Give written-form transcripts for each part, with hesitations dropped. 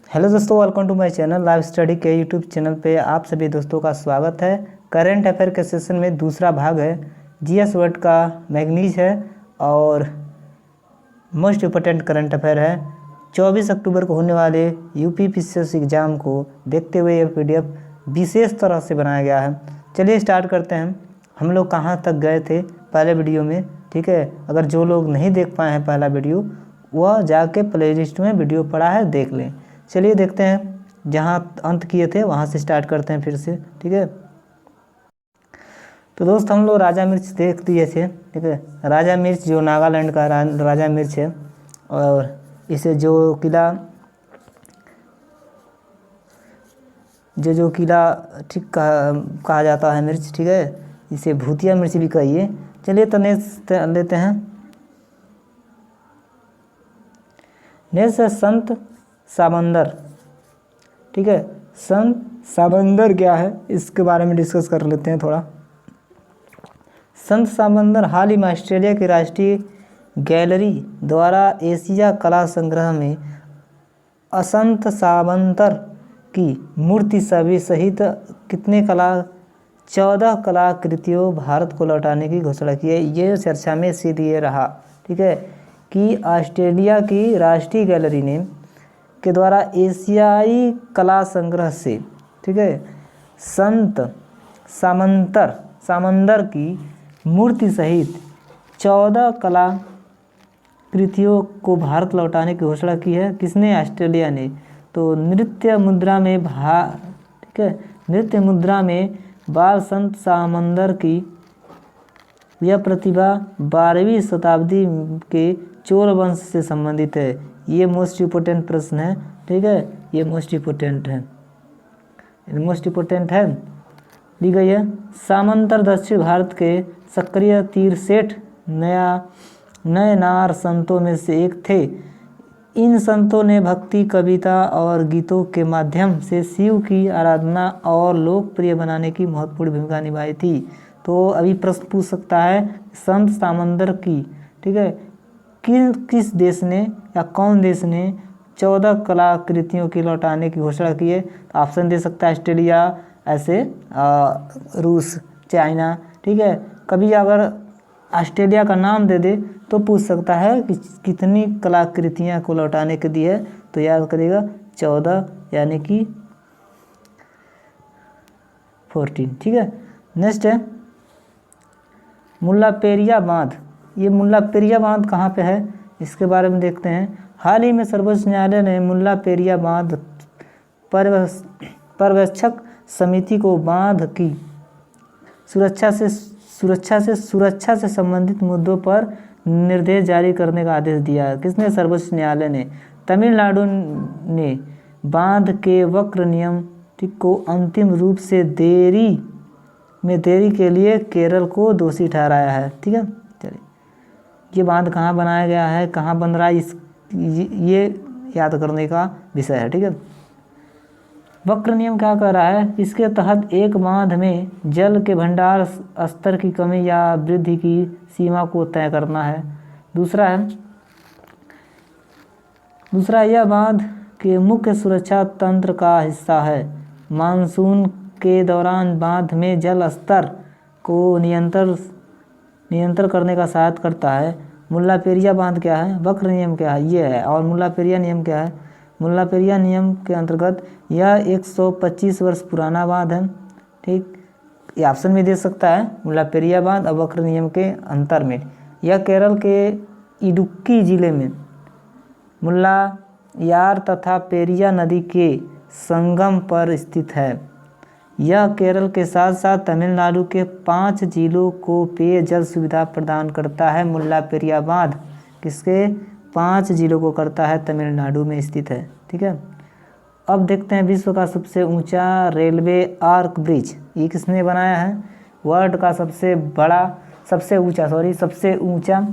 Hello दोस्तों, welcome to my channel live study के YouTube channel पे आप सभी दोस्तों का स्वागत है। करंट अफेयर के सेशन में दूसरा भाग है। जीएस वर्ड का मैग्नीज है और मोस्ट इम्पोर्टेंट करंट अफेयर है। 24 अक्टूबर को होने वाले यूपी पीसीएस एग्ज़ाम को देखते हुए ये पीडीएफ विशेष तरह से बनाया गया है। चलिए स्टार्ट करते हैं। हम लोग कहाँ तक गए थे पहले वीडियो में, ठीक है। अगर जो लोग नहीं देख पाए हैं पहला वीडियो, वह जाके प्लेलिस्ट में वीडियो पड़ा है, देख लें। चलिए देखते हैं, जहाँ अंत किए थे वहाँ से स्टार्ट करते हैं फिर से, ठीक है। तो दोस्त, हम लोग राजा मिर्च देख दिए थे, ठीक है। राजा मिर्च जो नागालैंड का राजा मिर्च है, और इसे जो किला ठीक कहा जाता है मिर्च, ठीक है। इसे भूतिया मिर्च भी कहिए। चलिए तो नेक्स्ट लेते हैं। नेक्स्ट है संत सामंदर, ठीक है। संत सामंदर क्या है, इसके बारे में डिस्कस कर लेते हैं थोड़ा। संत सामंदर हाल ही में ऑस्ट्रेलिया की राष्ट्रीय गैलरी द्वारा एशिया कला संग्रह में असंत सामंतर की मूर्ति सभी सहित कितने 14 कलाकृतियों भारत को लौटाने की घोषणा की है। ये चर्चा में इसीलिए रहा, ठीक है, कि ऑस्ट्रेलिया की राष्ट्रीय गैलरी ने के द्वारा एशियाई कला संग्रह से, ठीक है, संत सामंदर की मूर्ति सहित 14 कलाकृतियों को भारत लौटाने की घोषणा की है। किसने? ऑस्ट्रेलिया ने। तो नृत्य मुद्रा में बाल संत सामंदर की यह प्रतिभा 12वीं शताब्दी के चोल वंश से संबंधित है। ये मोस्ट इम्पोर्टेंट प्रश्न है, ठीक है। ये मोस्ट इम्पोर्टेंट है, दी गई है। सामंतर दक्षिण भारत के सक्रिय तीरसेठ नयनार संतों में से एक थे। इन संतों ने भक्ति, कविता और गीतों के माध्यम से शिव की आराधना और लोकप्रिय बनाने की महत्वपूर्ण भूमिका निभाई थी। तो अभी प्रश्न पूछ सकता है, संत सामंदर की, ठीक है, किस देश ने या कौन देश ने 14 कलाकृतियों की लौटाने की घोषणा की है? तो ऑप्शन दे सकता है ऑस्ट्रेलिया, ऐसे रूस, चाइना, ठीक है। कभी अगर ऑस्ट्रेलिया का नाम दे दे तो पूछ सकता है कि कितनी कलाकृतियाँ को लौटाने के दी है, तो याद करेगा 14 यानी कि 14, ठीक है। नेक्स्ट है मुल्ला पेरिया बांध। ये मुल्ला पेरिया बांध कहाँ पे है, इसके बारे में देखते हैं। हाल ही में सर्वोच्च न्यायालय ने मुल्ला पेरिया बांध पर्यवेक्षक समिति को बांध की सुरक्षा से संबंधित मुद्दों पर निर्देश जारी करने का आदेश दिया है। किसने? सर्वोच्च न्यायालय ने। तमिलनाडु ने बांध के वक्र नियम को अंतिम रूप से देरी के लिए केरल को दोषी ठहराया है, ठीक है। चलिए, ये बांध कहाँ बनाया गया है, कहाँ बन रहा है, ये याद करने का विषय है, ठीक है। वक्र नियम क्या कर रहा है? इसके तहत एक बांध में जल के भंडार स्तर की कमी या वृद्धि की सीमा को तय करना है। दूसरा, यह बांध के मुख्य सुरक्षा तंत्र का हिस्सा है। मानसून के दौरान बांध में जल स्तर को नियंत्रण करने का सहायता करता है। मुल्ला पेरिया बांध क्या है, वक्र नियम क्या है, ये है। और मुल्ला पेरिया नियम क्या है? मुल्ला पेरिया नियम के अंतर्गत यह 125 वर्ष पुराना बांध है, ठीक। ये ऑप्शन में दे सकता है मुल्ला पेरिया बांध और वक्र नियम के अंतर में। यह केरल के इडुक्की जिले में मुल्लायार तथा पेरिया नदी के संगम पर स्थित है। यह केरल के साथ साथ तमिलनाडु के 5 जिलों को पेयजल सुविधा प्रदान करता है। मुल्ला पेरिया बांध किसके? 5 जिलों को करता है, तमिलनाडु में स्थित है, ठीक है। अब देखते हैं विश्व का सबसे ऊंचा रेलवे आर्क ब्रिज। ये किसने बनाया है? वर्ल्ड का सबसे ऊंचा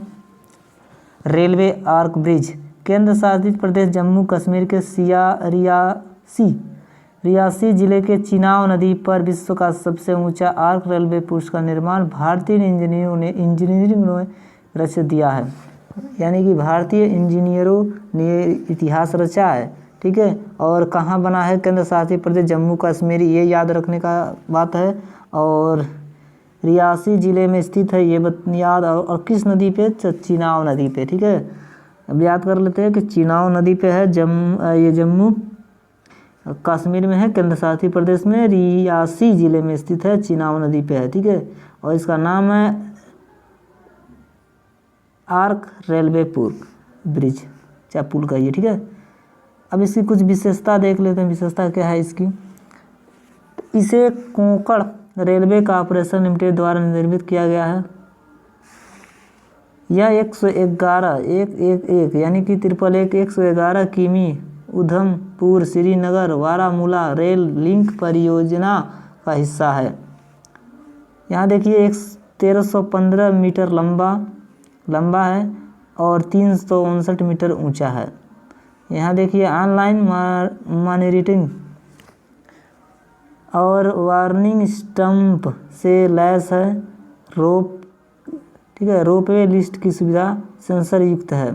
रेलवे आर्क ब्रिज केंद्र शासित प्रदेश जम्मू कश्मीर के रियासी जिले के चिनाव नदी पर विश्व का सबसे ऊंचा आर्क रेलवे पुल का निर्माण भारतीय इंजीनियरिंग ने रच दिया है। यानी कि भारतीय इंजीनियरों ने इतिहास रचा है। ठीक है। और कहाँ बना है, केंद्र शासित प्रदेश जम्मू कश्मीर, ये याद रखने का बात है। और रियासी ज़िले में स्थित है, ये याद। और किस नदी पे, चिनाब नदी पे, ठीक है। अब याद कर लेते हैं कि चिनाब नदी पे है ये जम्मू कश्मीर में है, केंद्र शासित प्रदेश में रियासी ज़िले में स्थित है, चिनाब नदी पे है, ठीक है। और इसका नाम है आर्क रेलवे ब्रिज, चाहे पुल कहिए, ठीक है। अब इसकी कुछ विशेषता देख लेते हैं। विशेषता क्या है इसकी, इसे कोंकण रेलवे कॉर्पोरेशन लिमिटेड द्वारा निर्मित किया गया है। यह 111 यानी कि 111 किमी उधमपुर श्रीनगर बारामूला रेल लिंक परियोजना का हिस्सा है। यहाँ देखिए 1315 मीटर लंबा है और 359 मीटर ऊंचा है। यहाँ देखिए ऑनलाइन मॉनिटरिंग और वार्निंग स्टंप से लैस है। ठीक है, रोपवे लिस्ट की सुविधा सेंसर युक्त है।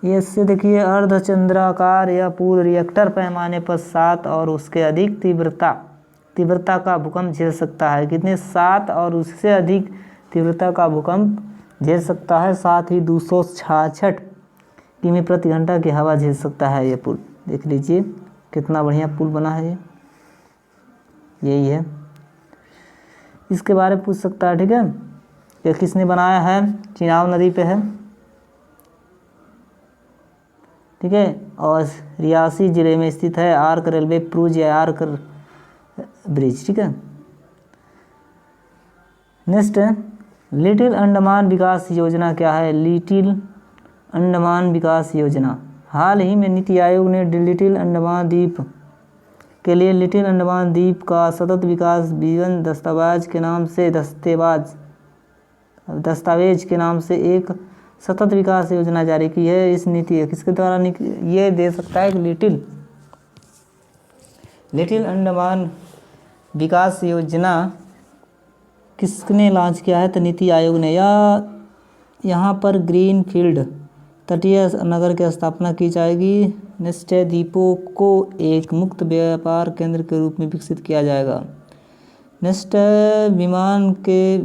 ये इससे देखिए अर्धचंद्राकार या पूर्ण रिएक्टर पैमाने पर 7 और उसके अधिक तीव्रता का भूकंप झेल सकता है। कितने, 7 और उससे अधिक तीव्रता का भूकंप झेल सकता है। साथ ही 266 किमी प्रति घंटा की हवा झेल सकता है ये पुल। देख लीजिए कितना बढ़िया पुल बना है ये, यही है। इसके बारे में पूछ सकता है, ठीक है, कि किसने बनाया है, चिनाब नदी पे है, ठीक है। और रियासी ज़िले में स्थित है, आर्क रेलवे क्रूज या आर्क ब्रिज, ठीक है। नेक्स्ट है लिटिल अंडमान विकास योजना। क्या है लिटिल अंडमान विकास योजना? हाल ही में नीति आयोग ने लिटिल अंडमान द्वीप के लिए लिटिल अंडमान द्वीप का सतत विकास विजन दस्तावेज के नाम से एक सतत विकास योजना जारी की है। इस नीति किसके द्वारा ये दे सकता है कि लिटिल अंडमान विकास योजना किसने लॉन्च किया है, तो नीति आयोग ने। यहाँ पर ग्रीन फील्ड तटीय नगर की स्थापना की जाएगी। नेक्स्ट है द्वीपों को एक मुक्त व्यापार केंद्र के रूप में विकसित किया जाएगा। नेक्स्ट है विमान के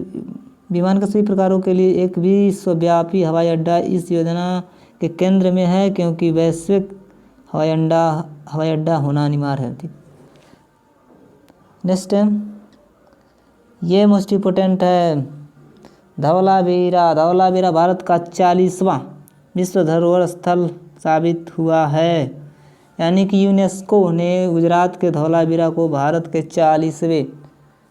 सभी प्रकारों के लिए एक विश्वव्यापी हवाई अड्डा इस योजना के केंद्र में है, क्योंकि वैश्विक हवाई अड्डा होना अनिवार्य है। ठीक। नेक्स्ट है ये मोस्ट इम्पोर्टेंट है धवलावीरा भारत का 40वां विश्व धरोहर स्थल साबित हुआ है। यानी कि यूनेस्को ने गुजरात के धवलावीरा को भारत के 40वें,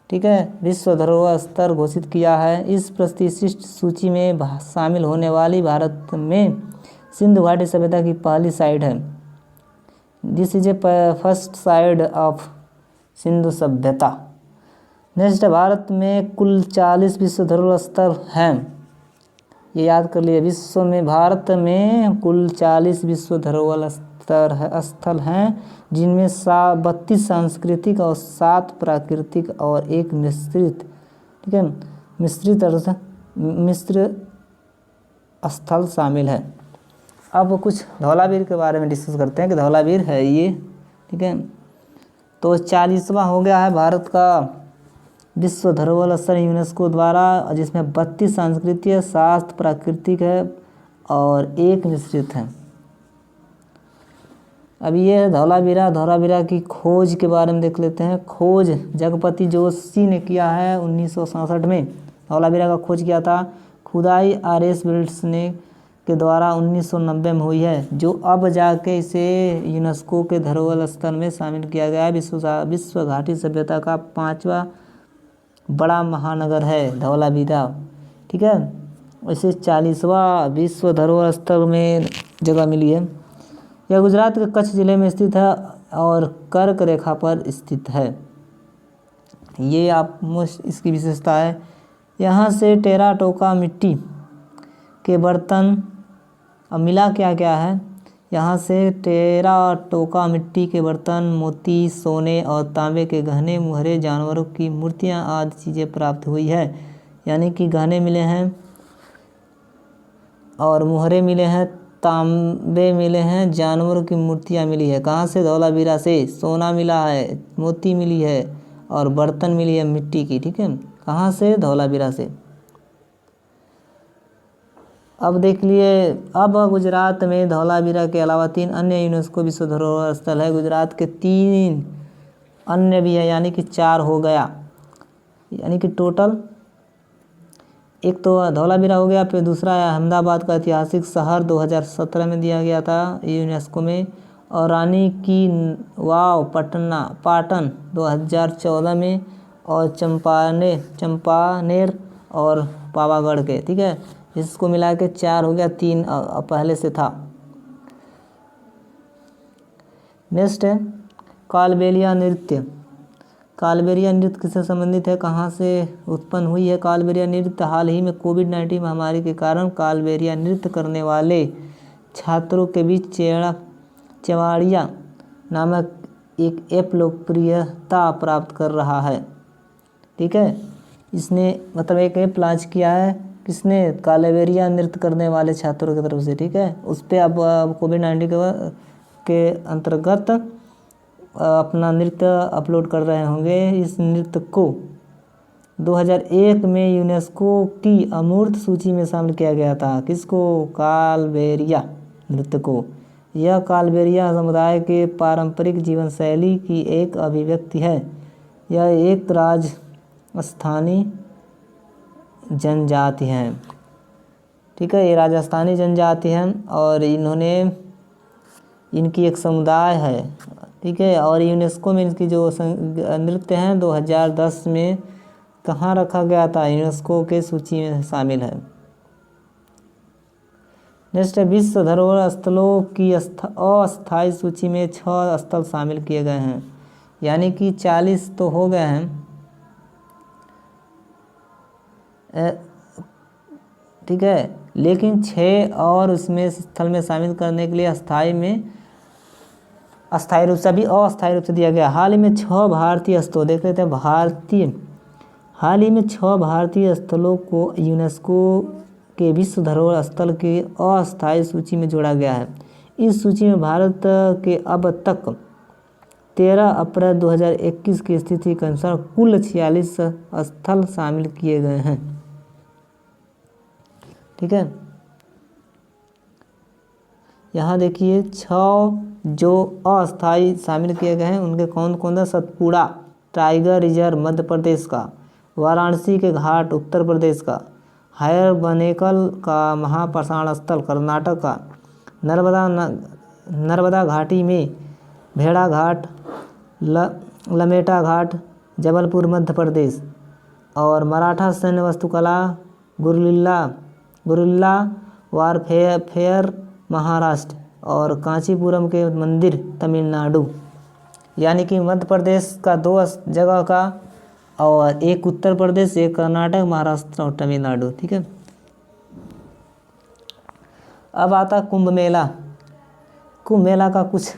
ठीक है, विश्व धरोहर स्थल घोषित किया है। इस प्रतिष्ठित सूची में शामिल होने वाली भारत में सिंधु घाटी सभ्यता की पहली साइट है। This is a first sight of Sindhu सभ्यता। नेक्स्ट, भारत में कुल 40 विश्व धरोहर स्थल हैं। ये याद कर लिए, भारत में कुल 40 विश्व धरोहर स्थल हैं, जिनमें 32 सांस्कृतिक और 7 प्राकृतिक और एक मिश्रित, ठीक है, मिश्र स्थल शामिल है। अब कुछ धौलावीर के बारे में डिस्कस करते हैं कि धौलावीर है ये, ठीक है। तो 40वां हो गया है भारत का विश्व धरोहर स्थल यूनेस्को द्वारा, जिसमें 32 सांस्कृतिक, 7 प्राकृतिक है और एक मिश्रित है। अब ये धौलावीरा की खोज के बारे में देख लेते हैं। खोज जगपति जोशी ने किया है 1967 में। धौलावीरा का खोज किया था खुदाई RS विल्स ने के द्वारा 1990 में हुई है, जो अब जाके इसे यूनेस्को के धरोहर स्थल में शामिल किया गया है। विश्व घाटी सभ्यता का 5वां बड़ा महानगर है धौलावीरा, ठीक है। इसे 40वां विश्व धरोहर स्थल में जगह मिली है। यह गुजरात के कच्छ जिले में स्थित है और कर्क रेखा पर स्थित है। ये आप इसकी विशेषता है। यहाँ से टेराकोटा मिट्टी के बर्तन, अब मिला क्या क्या है, यहाँ से टेराकोटा मिट्टी के बर्तन, मोती, सोने और तांबे के गहने, मुहरे, जानवरों की मूर्तियाँ आदि चीज़ें प्राप्त हुई है। यानी कि गहने मिले हैं और मुहरे मिले हैं, तांबे मिले हैं, जानवरों की मूर्तियाँ मिली है। कहाँ से? धौलावीरा से। सोना मिला है, मोती मिली है और बर्तन मिली है मिट्टी की। ठीक है, कहाँ से? धौलावीरा से। अब देख लिए, अब गुजरात में धौलावीरा के अलावा 3 अन्य यूनेस्को विश्व धरोहर स्थल है। गुजरात के 3 अन्य भी है, यानी कि 4 हो गया, यानी कि टोटल एक तो धौलावीरा हो गया, फिर दूसरा है अहमदाबाद का ऐतिहासिक शहर 2017 में दिया गया था यूनेस्को में, और रानी की वाव पाटन 2014 में, और चंपानेर और पावागढ़ के। ठीक है, इसको मिला के 4 हो गया, 3 पहले से था। नेक्स्ट है कालबेलिया नृत्य। कालबेलिया नृत्य किससे संबंधित है? कहाँ से उत्पन्न हुई है कालबेलिया नृत्य? हाल ही में कोविड-19 महामारी के कारण कालबेलिया नृत्य करने वाले छात्रों के बीच चेवाड़िया नामक एक ऐप लोकप्रियता प्राप्त कर रहा है। ठीक है, इसने मतलब एक ऐप लॉन्च किया है, किसने? कालबेलिया नृत्य करने वाले छात्रों की तरफ से। ठीक है, उस पर अब कोविड-19 के अंतर्गत अपना नृत्य अपलोड कर रहे होंगे। इस नृत्य को 2001 में यूनेस्को की अमूर्त सूची में शामिल किया गया था। किसको? कालबेलिया नृत्य को। यह कालबेलिया समुदाय के पारंपरिक जीवन शैली की एक अभिव्यक्ति है। यह एक राजस्थानी जनजाति है। ठीक है, ये राजस्थानी जनजाति है और इनकी एक समुदाय है। ठीक है, और यूनेस्को में इनकी जो नृत्य हैं 2010 में कहाँ रखा गया था? यूनेस्को के सूची में शामिल है। नेक्स्ट है विश्व धरोहर स्थलों की अस्थायी सूची में 6 स्थल शामिल किए गए हैं, यानी कि 40 तो हो गए हैं। ठीक है, लेकिन 6 और उसमें स्थल में शामिल करने के लिए अस्थायी रूप से, अभी अस्थायी रूप से दिया गया। हाल ही में 6 भारतीय स्थलों, देख लेते हैं हाल ही में 6 भारतीय स्थलों को यूनेस्को के विश्व धरोहर स्थल की अस्थायी सूची में जोड़ा गया है। इस सूची में भारत के अब तक 13 अप्रैल 2021 की स्थिति के अनुसार कुल 46 स्थल शामिल किए गए हैं। ठीक है, यहाँ देखिए 6 जो अस्थायी शामिल किए गए हैं उनके कौन कौन सा? सतपुड़ा टाइगर रिजर्व मध्य प्रदेश का, वाराणसी के घाट उत्तर प्रदेश का, हैर बनेकल का महाप्रसारण स्थल कर्नाटक का, नर्मदा घाटी में भेड़ा घाट, लमेटा घाट जबलपुर मध्य प्रदेश, और मराठा सैन्य वास्तुकला गुरिल्ला वारफेयर महाराष्ट्र, और कांचीपुरम के मंदिर तमिलनाडु। यानी कि मध्य प्रदेश का 2 जगह का, और एक उत्तर प्रदेश, एक कर्नाटक, महाराष्ट्र और तमिलनाडु। ठीक है, अब आता कुंभ मेला। कुंभ मेला का कुछ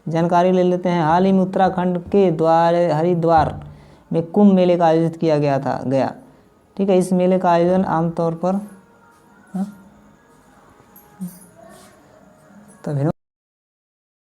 जानकारी ले लेते हैं। हाल ही में उत्तराखंड के हरिद्वार में कुंभ मेले का आयोजित किया गया। ठीक है, इस मेले का आयोजन आमतौर पर